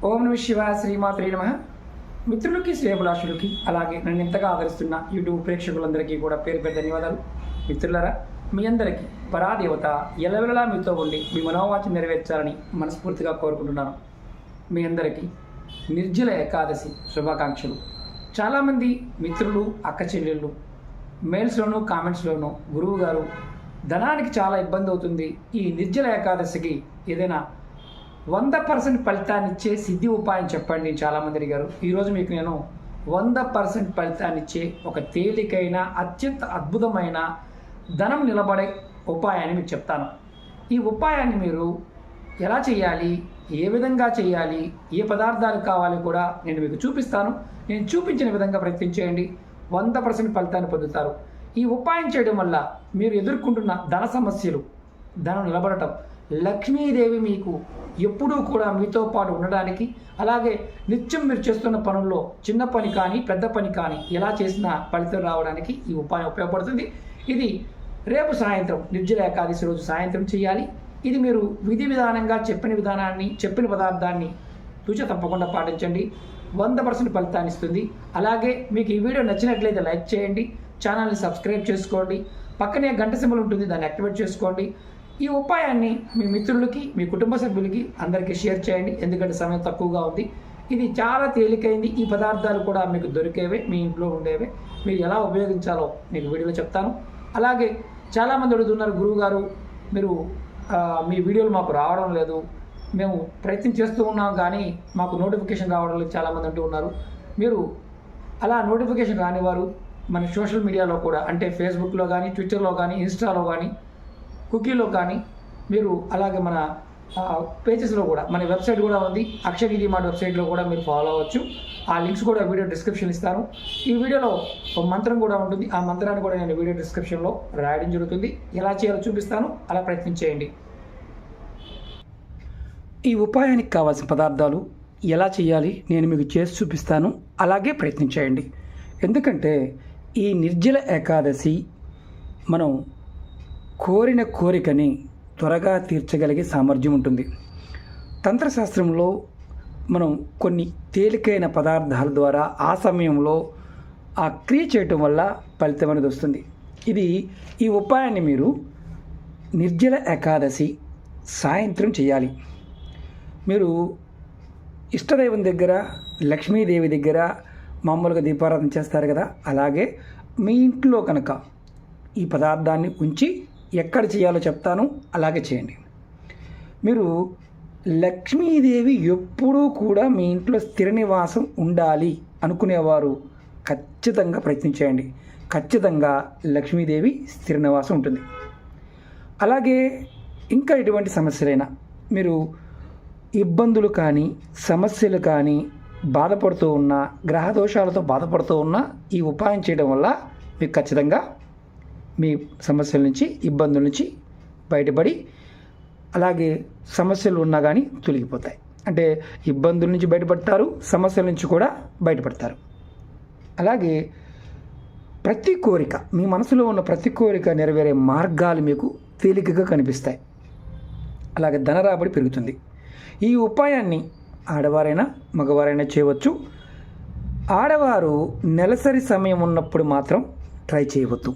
ఓం నమ శివాయ శ్రీమాత్రే నమ. మిత్రులకి శ్రేయభిలాషులకి అలాగే నన్ను ఎంతగా ఆదరిస్తున్న యూట్యూబ్ ప్రేక్షకులందరికీ కూడా పేరు పేరు ధన్యవాదాలు. మిత్రులారా, మీ అందరికీ పరాదేవత ఎల్లవెల్లలా మీతో ఉండి మీ మనోవాంఛ నెరవేర్చాలని మనస్ఫూర్తిగా కోరుకుంటున్నాను. మీ అందరికీ నిర్జల ఏకాదశి శుభాకాంక్షలు. చాలామంది మిత్రులు, అక్క చెల్లెళ్ళు మెయిల్స్లోనూ కామెంట్స్లోనూ గురువు గారు ధనానికి చాలా ఇబ్బంది అవుతుంది, ఈ నిర్జల ఏకాదశికి ఏదైనా 100% ఫలితాన్ని ఇచ్చే సిద్ధి ఉపాయం చెప్పండి చాలామంది అడిగారు. ఈరోజు మీకు నేను 100% ఫలితాన్ని ఇచ్చే ఒక తేలికైన అత్యంత అద్భుతమైన ధనం నిలబడే ఉపాయాన్ని మీకు చెప్తాను. ఈ ఉపాయాన్ని మీరు ఎలా చేయాలి, ఏ విధంగా చేయాలి, ఏ పదార్థాలు కావాలి కూడా నేను మీకు చూపిస్తాను. నేను చూపించిన విధంగా ప్రయత్నం చేయండి, 100% ఫలితాన్ని పొందుతారు. ఈ ఉపాయం చేయడం వల్ల మీరు ఎదుర్కొంటున్న ధన సమస్యలు, ధనం నిలబడటం, లక్ష్మీదేవి మీకు ఎప్పుడూ కూడా మీతో పాటు ఉండడానికి, అలాగే నిత్యం మీరు చేస్తున్న పనుల్లో చిన్న పని కానీ పెద్ద పని కానీ ఎలా చేసినా ఫలితం రావడానికి ఈ ఉపాయం ఉపయోగపడుతుంది. ఇది రేపు సాయంత్రం నిర్జల ఏకాదశి రోజు సాయంత్రం చేయాలి. ఇది మీరు విధి విధానంగా చెప్పిన పదార్థాన్ని తూచ తప్పకుండా పాటించండి. 100% ఫలితాన్ని ఇస్తుంది. అలాగే మీకు ఈ వీడియో నచ్చినట్లయితే లైక్ చేయండి, ఛానల్ని సబ్స్క్రైబ్ చేసుకోండి, పక్కనే గంట సింబల్ ఉంటుంది, దాన్ని యాక్టివేట్ చేసుకోండి. ఈ ఉపాయాన్ని మీ మిత్రులకి, మీ కుటుంబ సభ్యులకి అందరికీ షేర్ చేయండి, ఎందుకంటే సమయం తక్కువగా ఉంది. ఇది చాలా తేలికైంది. ఈ పదార్థాలు కూడా మీకు దొరికేవే, మీ ఇంట్లో ఉండేవే. మీరు ఎలా ఉపయోగించాలో మీకు వీడియోలో చెప్తాను. అలాగే చాలామంది అడుగుతున్నారు, గురువుగారు మీరు మీ వీడియోలు మాకు రావడం లేదు, మేము ప్రయత్నం చేస్తూ ఉన్నాం కానీ మాకు నోటిఫికేషన్ రావడం లేదు చాలామంది అంటూ ఉన్నారు. మీరు అలా నోటిఫికేషన్ రానివారు మన సోషల్ మీడియాలో కూడా, అంటే ఫేస్బుక్లో కానీ, ట్విట్టర్లో కానీ, ఇన్స్టాలో కానీ, కుకీలో కానీ, మీరు అలాగే మన పేజెస్లో కూడా, మన వెబ్సైట్ కూడా ఉంది, అక్షయనిధి మార్ట్ వెబ్సైట్లో కూడా మీరు ఫాలో అవ్వచ్చు. ఆ లింక్స్ కూడా వీడియో డిస్క్రిప్షన్ ఇస్తాను. ఈ వీడియోలో ఒక మంత్రం కూడా ఉంటుంది, ఆ మంత్రాన్ని కూడా నేను వీడియో డిస్క్రిప్షన్లో రాయడం జరుగుతుంది. ఎలా చేయాలో చూపిస్తాను, అలా ప్రయత్నం చేయండి. ఈ ఉపాయానికి కావాల్సిన పదార్థాలు ఎలా చేయాలి నేను మీకు చేసి చూపిస్తాను, అలాగే ప్రయత్నం చేయండి. ఎందుకంటే ఈ నిర్జల ఏకాదశి మనం కోరిన కోరికని త్వరగా తీర్చగలిగే సామర్థ్యం ఉంటుంది. తంత్రశాస్త్రంలో మనం కొన్ని తేలికైన పదార్థాల ద్వారా ఆ సమయంలో ఆ క్రియ చేయటం వల్ల ఫలితం అనేది వస్తుంది. ఈ ఉపాయాన్ని మీరు నిర్జల ఏకాదశి సాయంత్రం చేయాలి. మీరు ఇష్టదైవం దగ్గర, లక్ష్మీదేవి దగ్గర మామూలుగా దీపారాధన చేస్తారు కదా, అలాగే మీ ఇంట్లో కనుక ఈ పదార్థాన్ని ఉంచి ఎక్కడ చేయాలో చెప్తాను, అలాగే చేయండి. మీరు లక్ష్మీదేవి ఎప్పుడూ కూడా మీ ఇంట్లో స్థిర నివాసం ఉండాలి అనుకునేవారు ఖచ్చితంగా ప్రయత్నించేయండి. ఖచ్చితంగా లక్ష్మీదేవి స్థిర నివాసం ఉంటుంది. అలాగే ఇంకా ఎటువంటి సమస్యలైనా, మీరు ఇబ్బందులు కానీ సమస్యలు కానీ బాధపడుతూ ఉన్నా, గ్రహదోషాలతో బాధపడుతూ ఉన్నా, ఈ ఉపాయం చేయడం వల్ల మీకు ఖచ్చితంగా మీ సమస్యల నుంచి, ఇబ్బందుల నుంచి బయటపడి, అలాగే సమస్యలు ఉన్నా కానీ తొలగిపోతాయి. అంటే ఇబ్బందుల నుంచి బయటపడతారు, సమస్యల నుంచి కూడా బయటపడతారు. అలాగే ప్రతి కోరిక, మీ మనసులో ఉన్న ప్రతి కోరిక నెరవేరే మార్గాలు మీకు తేలికగా కనిపిస్తాయి. అలాగే ధనరాబడి పెరుగుతుంది. ఈ ఉపాయాన్ని ఆడవారైనా మగవారైనా చేయవచ్చు. ఆడవారు నెలసరి సమయం ఉన్నప్పుడు మాత్రం ట్రై చేయవద్దు.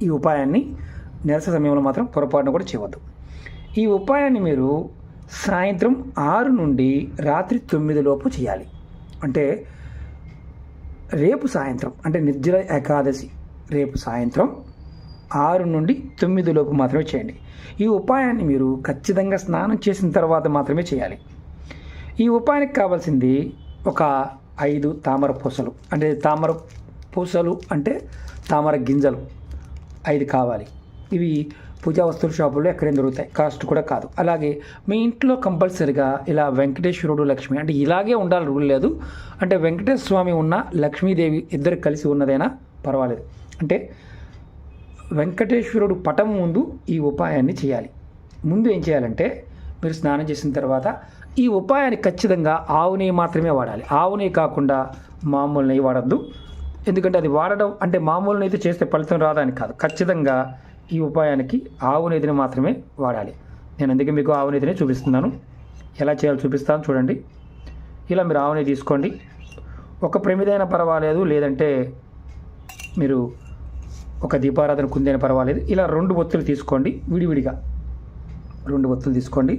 ఈ ఉపాయాన్ని నెలసరి సమయంలో మాత్రం పొరపాటున కూడా చేయవద్దు. ఈ ఉపాయాన్ని మీరు సాయంత్రం 6 నుండి రాత్రి 9 లోపు చేయాలి. అంటే రేపు సాయంత్రం, అంటే నిర్జల ఏకాదశి రేపు సాయంత్రం 6 నుండి 9 లోపు మాత్రమే చేయండి. ఈ ఉపాయాన్ని మీరు ఖచ్చితంగా స్నానం చేసిన తర్వాత మాత్రమే చేయాలి. ఈ ఉపాయానికి కావాల్సింది ఒక 5 తామర పూసలు, అంటే తామర గింజలు 5 కావాలి. ఇవి పూజా వస్తువుల షాపుల్లో ఎక్కడైనా దొరుకుతాయి, కాస్ట్ కూడా కాదు. అలాగే మీ ఇంట్లో కంపల్సరిగా ఇలా వెంకటేశ్వరుడు, లక్ష్మి, అంటే ఇలాగే ఉండాలి రూల్ లేదు, అంటే వెంకటేశ్వర స్వామి ఉన్న, లక్ష్మీదేవి ఇద్దరు కలిసి ఉన్నదైనా పర్వాలేదు. అంటే వెంకటేశ్వరుడు పటం ముందు ఈ ఉపాయాన్ని చేయాలి. ముందు ఏం చేయాలంటే, మీరు స్నానం చేసిన తర్వాత ఈ ఉపాయాన్ని ఖచ్చితంగా ఆవు నెయ్యి మాత్రమే వాడాలి. ఆవు నెయ్యి కాకుండా మామూలు నెయ్యి వాడద్దు. ఎందుకంటే అది వాడడం అంటే మామూలు నెయ్యితో చేస్తే ఫలితం రాదని కాదు, ఖచ్చితంగా ఈ ఉపాయానికి ఆవు నెయ్యిని మాత్రమే వాడాలి. నేను అందుకే మీకు ఆవు నెయ్యిని చూపిస్తున్నాను. ఎలా చేయాలో చూపిస్తాను చూడండి. ఇలా మీరు ఆవుని తీసుకోండి. ఒక ప్రమిదైనా పర్వాలేదు, లేదంటే మీరు ఒక దీపారాధన కుందైనా పర్వాలేదు. ఇలా 2 ఒత్తులు తీసుకోండి, విడివిడిగా 2 ఒత్తులు తీసుకోండి.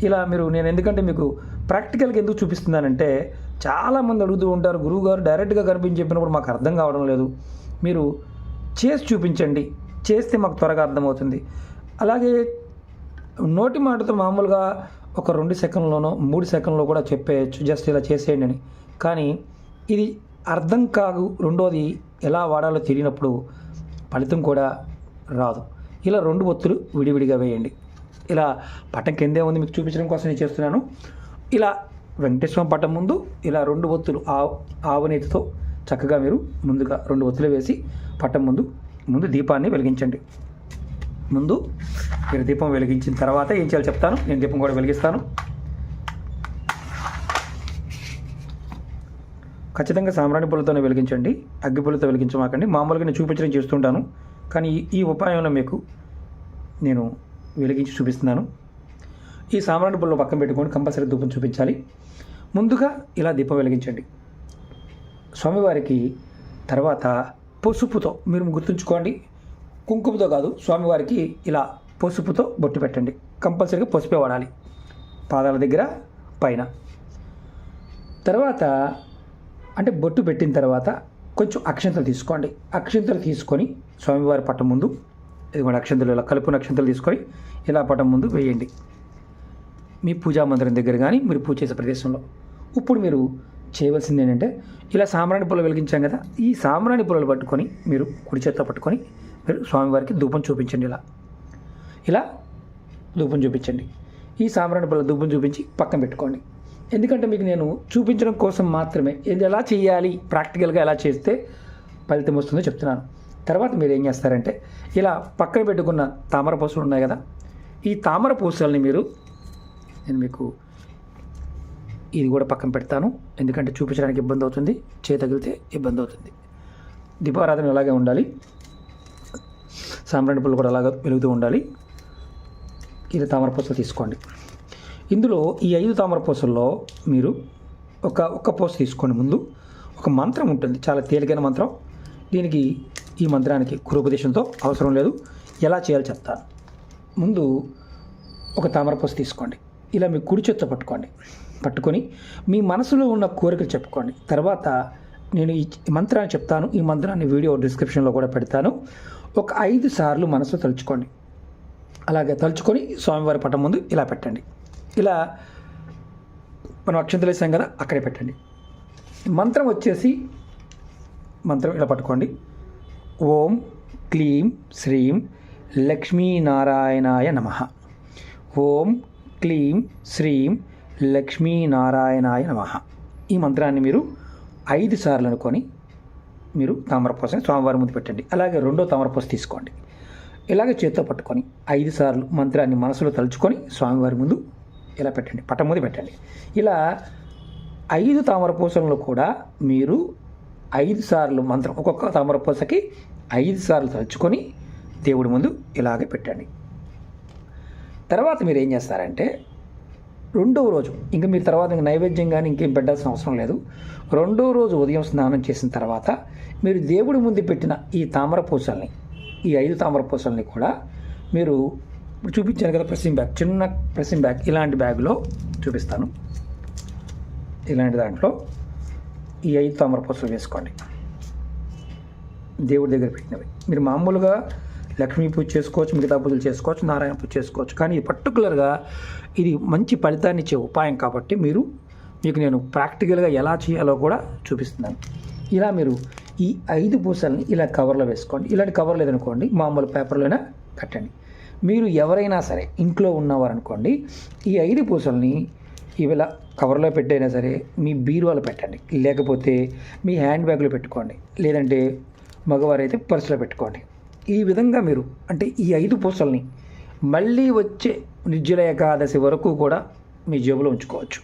ఇలా మీరు, నేను ఎందుకంటే మీకు ప్రాక్టికల్గా ఎందుకు చూపిస్తున్నానంటే చాలామంది అడుగుతూ ఉంటారు, గురువుగారు డైరెక్ట్గా కనిపించి చెప్పినప్పుడు మాకు అర్థం కావడం లేదు, మీరు చేసి చూపించండి, చేస్తే మాకు త్వరగా అర్థమవుతుంది. అలాగే నోటి మాటతో మామూలుగా ఒక 2 సెకండ్లోనో 3 సెకండ్లో కూడా చెప్పేయచ్చు, జస్ట్ ఇలా చేసేయండి అని. కానీ ఇది అర్థం కాదు, రెండోది ఎలా వాడాలో తెలియనప్పుడు ఫలితం కూడా రాదు. ఇలా 2 ఒత్తులు విడివిడిగా వేయండి. ఇలా పటం కిందే ఉంది, మీకు చూపించడం కోసం నేను చేస్తున్నాను. ఇలా వెంకటేశ్వర పటం ముందు ఇలా 2 ఒత్తులు ఆవు నేతితో చక్కగా మీరు ముందుగా 2 ఒత్తులు వేసి పటం ముందు దీపాన్ని వెలిగించండి. ముందు మీరు దీపం వెలిగించిన తర్వాత ఏం చేయాలో చెప్తాను. నేను దీపం కూడా వెలిగిస్తాను. ఖచ్చితంగా సాంబ్రాణి పుల్లతోనే వెలిగించండి, అగ్గి పుల్లతో వెలిగించమాకండి. మామూలుగా నేను చూపించడం చేస్తుంటాను, కానీ ఈ ఉపాయంలో మీకు నేను వెలిగించి చూపిస్తున్నాను. ఈ సాంబ్రాణి పుల్ల పక్కన పెట్టుకొని కంపల్సరీ దీపం చూపించాలి. ముందుగా ఇలా దీపం వెలిగించండి స్వామివారికి. తర్వాత పసుపుతో మీరు గుర్తుంచుకోండి, కుంకుమతో కాదు, స్వామివారికి ఇలా పసుపుతో బొట్టు పెట్టండి. కంపల్సరీగా పసుపే వాడాలి, పాదాల దగ్గర పైన. తర్వాత అంటే బొట్టు పెట్టిన తర్వాత కొంచెం అక్షంతలు తీసుకోండి. అక్షంతలు తీసుకొని స్వామివారి పట్టం ముందు, ఇదిగోండి అక్షంతలు, ఇలా కలుపున అక్షంతలు తీసుకొని ఇలా పట్టం ముందు వేయండి, మీ పూజా మందిరం దగ్గర కానీ మీరు పూజ చేసే ప్రదేశంలో. ఇప్పుడు మీరు చేయవలసింది ఏంటంటే, ఇలా సాంబ్రాణి పుల్ల వెలిగించాం కదా, ఈ సాంబ్రాణి పుల్లలు పట్టుకొని మీరు కుడి చేత్తో పట్టుకొని మీరు స్వామివారికి ధూపం చూపించండి. ఇలా ధూపం చూపించండి. ఈ సాంబ్రాణి పుల్ల ధూపం చూపించి పక్కన పెట్టుకోండి. ఎందుకంటే మీకు నేను చూపించడం కోసం మాత్రమే, ఇది ఎలా చేయాలి, ప్రాక్టికల్గా ఎలా చేస్తే ఫలితం వస్తుందో చెప్తున్నాను. తర్వాత మీరు ఏం చేస్తారంటే, ఇలా పక్కన పెట్టుకున్న తామర పూసలు ఉన్నాయి కదా, ఈ తామర పూసల్ని నేను మీకు ఇది కూడా పక్కన పెడతాను, ఎందుకంటే చూపించడానికి ఇబ్బంది అవుతుంది, తగిలితే ఇబ్బంది అవుతుంది. దీపారాధన అలాగే ఉండాలి, సాంబ్రాణి పుల్ల కూడా అలాగే వెలుగుతూ ఉండాలి. ఇది తామర పూసలు తీసుకోండి. ఇందులో ఈ 5 తామర పూసల్లో మీరు ఒక పూస తీసుకోండి. ముందు ఒక మంత్రం ఉంటుంది, చాలా తేలికైన మంత్రం. దీనికి ఈ మంత్రానికి గురుపదేశంతో అవసరం లేదు, ఎలా చేయాలో చెప్తాను. ముందు ఒక తామర పూస తీసుకోండి. ఇలా మీ కుడి చేత్తో పట్టుకొని మీ మనసులో ఉన్న కోరికలు చెప్పుకోండి. తర్వాత నేను ఈ మంత్రాన్ని చెప్తాను, ఈ మంత్రాన్ని వీడియో డిస్క్రిప్షన్లో కూడా పెడతాను. ఒక 5 సార్లు మనసు తలుచుకోండి. అలాగే తలుచుకొని స్వామివారి పటం ముందు ఇలా పెట్టండి. ఇలా మనం అక్షంతలు వేసాం కదా, అక్కడే పెట్టండి. మంత్రం వచ్చేసి, మంత్రం ఇలా పట్టుకోండి. ఓం క్లీం శ్రీం లక్ష్మీనారాయణాయ నమః. ఓం క్లీం శ్రీం లక్ష్మీనారాయణాయ నమః. ఈ మంత్రాన్ని మీరు 5 సార్లు అనుకొని మీరు తామరపూసని స్వామివారి ముందు పెట్టండి. అలాగే 2వ తామరపూస తీసుకోండి. ఇలాగే చేత్తో పట్టుకొని 5 సార్లు మంత్రాన్ని మనసులో తలుచుకొని స్వామివారి ముందు ఇలా పెట్టండి, పట్టం ముందు పెట్టండి. ఇలా 5 తామరపూసలను కూడా మీరు 5 సార్లు మంత్రం, ఒక్కొక్క తామరపూసకి 5 సార్లు తలుచుకొని దేవుడి ముందు ఇలాగే పెట్టండి. తర్వాత మీరు ఏం చేస్తారంటే, 2వ రోజు ఇంకా మీరు తర్వాత నైవేద్యం కానీ ఇంకేం పెట్టాల్సిన అవసరం లేదు. 2వ రోజు ఉదయం స్నానం చేసిన తర్వాత మీరు దేవుడి ముందు పెట్టిన ఈ తామరపూసల్ని, ఈ 5 తామరపూసల్ని కూడా మీరు చూపించాను కదా, ప్రెస్సింగ్ బ్యాగ్, చిన్న ప్రెస్సింగ్ బ్యాగ్, ఇలాంటి బ్యాగ్లో చూపిస్తాను. ఇలాంటి దాంట్లో ఈ 5 తామరపూసలు వేసుకోండి. దేవుడి దగ్గర పెట్టినవి. మీరు మామూలుగా లక్ష్మీ పూజ చేసుకోవచ్చు, మిగతా పూజలు చేసుకోవచ్చు, నారాయణ పూజ చేసుకోవచ్చు. కానీ పర్టికులర్గా ఇది మంచి ఫలితాన్ని ఇచ్చే ఉపాయం కాబట్టి మీకు నేను ప్రాక్టికల్గా ఎలా చేయాలో కూడా చూపిస్తున్నాను. ఇలా మీరు ఈ 5 పూసల్ని ఇలా కవర్లో వేసుకోండి. ఇలాంటి కవర్ లేదనుకోండి, మామూలు పేపర్లోనే కట్టండి. మీరు ఎవరైనా సరే ఇంట్లో ఉన్నవారు అనుకోండి, ఈ 5 పూసల్ని ఇలా కవర్లో పెట్టైనా సరే మీ బీరువాలో పెట్టండి, లేకపోతే మీ హ్యాండ్ బ్యాగ్లో పెట్టుకోండి, లేదంటే మగవారైతే పర్సులో పెట్టుకోండి. ఈ విధంగా మీరు అంటే ఈ 5 పూసల్ని మళ్ళీ వచ్చే నిర్జల ఏకాదశి వరకు కూడా మీ జేబులో ఉంచుకోవచ్చు.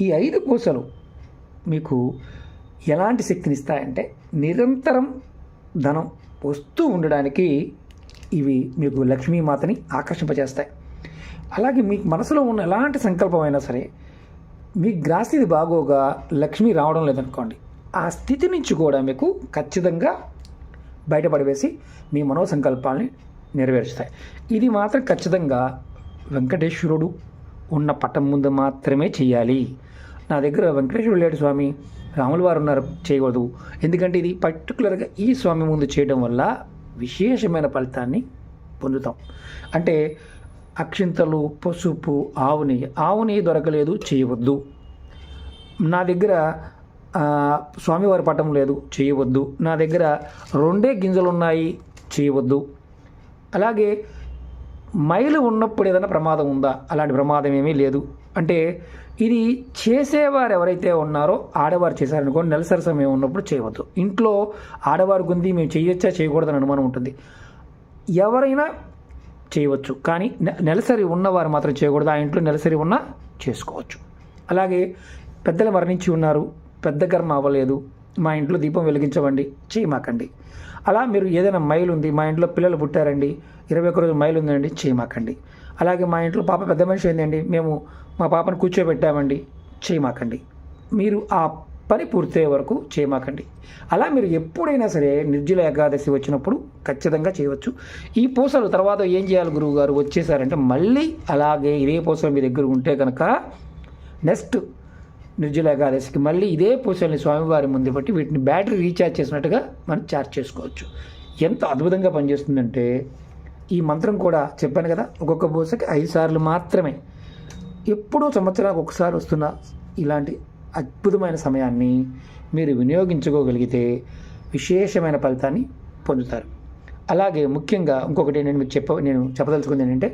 ఈ 5 పూసలు మీకు ఎలాంటి శక్తిని ఇస్తాయంటే, నిరంతరం ధనం వస్తూ ఉండడానికి ఇవి మీకు లక్ష్మీమాతని ఆకర్షింపజేస్తాయి. అలాగే మీకు మనసులో ఉన్న ఎలాంటి సంకల్పం అయినా సరే మీ గ్రహస్థితి బాగోగా లక్ష్మి రావడం లేదనుకోండి, ఆ స్థితి నుంచి కూడా మీకు ఖచ్చితంగా బయటపడివేసి మీ మనోసంకల్పాలని నెరవేరుస్తాయి. ఇది మాత్రం ఖచ్చితంగా వెంకటేశ్వరుడు ఉన్న పటం ముందు మాత్రమే చేయాలి. నా దగ్గర వెంకటేశ్వరుడు లేడు స్వామి, రాముల వారు ఉన్నారు, చేయకూడదు. ఎందుకంటే ఇది పర్టికులర్గా ఈ స్వామి ముందు చేయడం వల్ల విశేషమైన ఫలితాన్ని పొందుతాం. అంటే అక్షింతలు, పసుపు, ఆవు నెయ్యి దొరకలేదు, చేయవద్దు. నా దగ్గర స్వామివారి పటం లేదు, చేయవద్దు. నా దగ్గర 2 గింజలు ఉన్నాయి, చేయవద్దు. అలాగే మైలు ఉన్నప్పుడు ఏదైనా ప్రమాదం ఉందా? అలాంటి ప్రమాదం ఏమీ లేదు. అంటే ఇది చేసేవారు ఎవరైతే ఉన్నారో, ఆడవారు చేశారనుకోండి, నెలసరి సమయం ఉన్నప్పుడు చేయవద్దు. ఇంట్లో ఆడవారు గుంది మేము చేయొచ్చా చేయకూడదని అనుమానం ఉంటుంది. ఎవరైనా చేయవచ్చు, కానీ నెలసరి ఉన్నవారు మాత్రం చేయకూడదు. ఆ ఇంట్లో నెలసరి ఉన్నా చేసుకోవచ్చు. అలాగే పెద్దలు మరణించి ఉన్నారు, పెద్ద కర్మ అవ్వలేదు, మా ఇంట్లో దీపం వెలిగించవండి, చేయమాకండి. అలా మీరు ఏదైనా మైలు ఉంది, మా ఇంట్లో పిల్లలు పుట్టారండి, 21 రోజు మైలు ఉందండి, చేయమాకండి. అలాగే మా ఇంట్లో పాప పెద్ద మనిషి అయిందండి, మేము మా పాపను కూర్చోబెట్టామండి, చేయమాకండి. మీరు ఆ పని పూర్తయ్యే వరకు చేయమాకండి. అలా మీరు ఎప్పుడైనా సరే నిర్జల ఏకాదశి వచ్చినప్పుడు ఖచ్చితంగా చేయవచ్చు. ఈ పూసలు తర్వాత ఏం చేయాలి గురువు గారు వచ్చేసారంటే, మళ్ళీ అలాగే ఇదే పూసలు మీ దగ్గర ఉంటే కనుక నెక్స్ట్ నిర్జల ఏకాదశికి మళ్ళీ ఇదే పూసల్ని స్వామివారి ముందు బట్టి వీటిని బ్యాటరీ రీఛార్జ్ చేసినట్టుగా మనం ఛార్జ్ చేసుకోవచ్చు. ఎంత అద్భుతంగా పనిచేస్తుందంటే, ఈ మంత్రం కూడా చెప్పాను కదా, ఒక్కొక్క పూసకి 5 సార్లు మాత్రమే. ఎప్పుడో సంవత్సరానికి ఒకసారి వస్తున్న ఇలాంటి అద్భుతమైన సమయాన్ని మీరు వినియోగించుకోగలిగితే విశేషమైన ఫలితాన్ని పొందుతారు. అలాగే ముఖ్యంగా ఇంకొకటి నేను చెప్పదలుచుకుంది ఏంటంటే,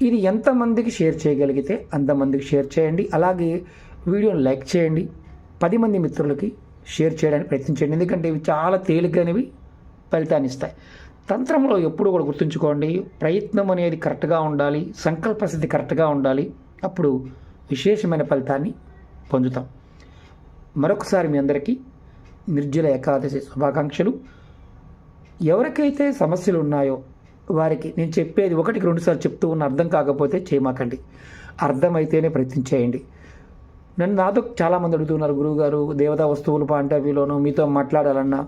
ఇది ఎంతమందికి షేర్ చేయగలిగితే అంతమందికి షేర్ చేయండి. అలాగే వీడియోని లైక్ చేయండి, 10 మంది మిత్రులకి షేర్ చేయడానికి ప్రయత్నించండి. ఎందుకంటే ఇవి చాలా తేలికైనవి, ఫలితాన్ని ఇస్తాయి. తంత్రంలో ఎప్పుడు కూడా గుర్తుంచుకోండి, ప్రయత్నం అనేది కరెక్ట్గా ఉండాలి, సంకల్ప స్థితి కరెక్ట్గా ఉండాలి. అప్పుడు విశేషమైన ఫలితాన్ని పొందుతాం. మరొకసారి మీ అందరికీ నిర్జల ఏకాదశి శుభాకాంక్షలు. ఎవరికైతే సమస్యలు ఉన్నాయో వారికి నేను చెప్పేది 1కి 2 సార్లు చెప్తూ ఉన్న అర్థం కాకపోతే చేయమాకండి, అర్థమైతేనే ప్రయత్నం చేయండి. నాతో చాలామంది అడుగుతున్నారు, గురువుగారు దేవతా వస్తువులు పాయింట్ ఆఫ్ వ్యూలోనూ మీతో మాట్లాడాలన్నా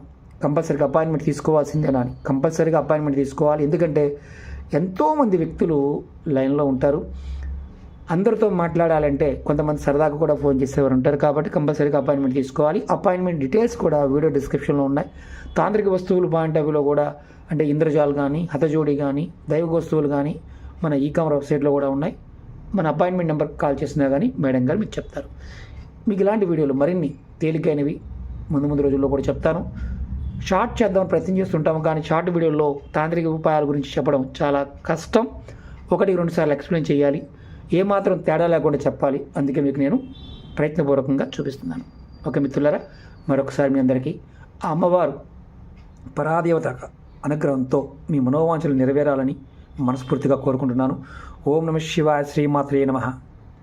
కంపల్సరీగా అపాయింట్మెంట్ తీసుకోవాల్సిందేనా అని. కంపల్సరీగా అపాయింట్మెంట్ తీసుకోవాలి. ఎందుకంటే ఎంతోమంది వ్యక్తులు లైన్లో ఉంటారు. అందరితో మాట్లాడాలంటే కొంతమంది సరదాగా కూడా ఫోన్ చేసేవారు ఉంటారు. కాబట్టి కంపల్సరీగా అపాయింట్మెంట్ తీసుకోవాలి. అపాయింట్మెంట్ డీటెయిల్స్ కూడా వీడియో డిస్క్రిప్షన్లో ఉన్నాయి. తాంత్రిక వస్తువులు పాయింట్ ఆఫ్ వ్యూలో కూడా, అంటే ఇంద్రజాల్ కానీ, హతజోడి కానీ, దైవ వస్తువులు కానీ మన ఈ-కామర్స్ వెబ్సైట్లో కూడా ఉన్నాయి. మన అపాయింట్మెంట్ నెంబర్కి కాల్ చేసినా కానీ మేడం గారు మీకు చెప్తారు. మీకు ఇలాంటి వీడియోలు మరిన్ని తేలికైనవి ముందు రోజుల్లో కూడా చెప్తాను. షార్ట్ చేద్దామని ప్రయత్నం చేస్తుంటాము, కానీ షార్ట్ వీడియోలో తాంత్రిక ఉపాయాల గురించి చెప్పడం చాలా కష్టం. 1కి 2 సార్లు ఎక్స్ప్లెయిన్ చేయాలి, ఏమాత్రం తేడా లేకుండా చెప్పాలి. అందుకే మీకు నేను ప్రయత్నపూర్వకంగా చూపిస్తున్నాను. ఓకే మిత్రులారా, మరొకసారి మీ అందరికీ ఆ అమ్మవారు పరాదేవత అనుగ్రహంతో మీ మనోవాంఛలు నెరవేరాలని మనస్ఫూర్తిగా కోరుకుంటున్నాను. ఓం నమః శివాయ, శ్రీమాత్రే నమః.